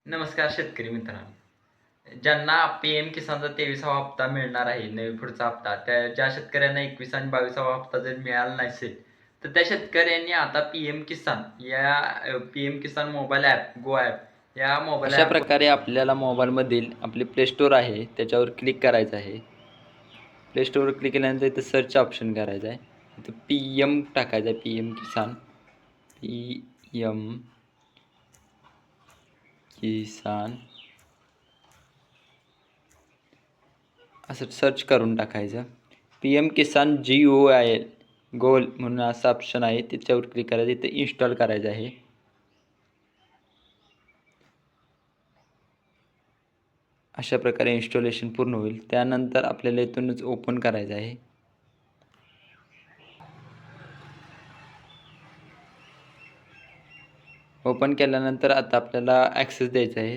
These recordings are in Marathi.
नमस्कार शेतकरी मित्रांनो. ज्यांना पी-एम किसानचा 23वा हप्ता मिळणार आहे, नवीन पुढचा हप्ता, ज्या शेतकऱ्यांना 21 आणि 22वा हप्ता जर मिळाला नसेल, तर त्या शेतकऱ्यांनी आता पी-एम किसान मोबाईल ॲप, गो ॲप या मोबाईल अशा ॲप प्रकारे आपल्याला मोबाईलमधील आपले प्ले स्टोअर आहे त्याच्यावर क्लिक करायचं आहे. प्ले स्टोअरवर क्लिक केल्यानंतर इथं सर्च ऑप्शन करायचं आहे. इथं PM टाकायचं आहे, PM किसान. PM किसान असं सर्च करून टाकायचं. PM किसान GOIL गोल म्हणून असं ऑप्शन आहे, त्याच्यावर क्लिक करायचं. इथं इन्स्टॉल करायचं आहे. अशा प्रकारे इन्स्टॉलेशन पूर्ण होईल. त्यानंतर आपल्याला इथूनच ओपन करायचं आहे. ओपन केल्यानंतर आता आपल्याला ॲक्सेस द्यायचा आहे.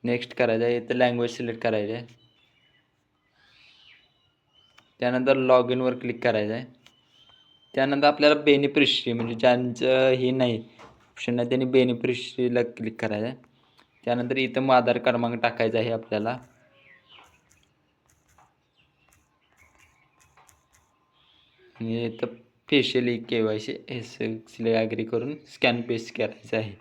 नेक्स्ट करायचं आहे. इथं लँग्वेज सिलेक्ट करायचं आहे. त्यानंतर लॉग इनवर क्लिक करायचं आहे. त्यानंतर आपल्याला बेनिफिशरी म्हणजे ज्यांचं हे नाही ऑप्शन नाही त्यांनी बेनिफिशरीला क्लिक करायचं आहे. त्यानंतर इथं मग आधार क्रमांक टाकायचा आहे आपल्याला. आणि इथं फेशियल KYC हे सगळे ॲग्री करून स्कॅन पेस्ट करायचं आहे.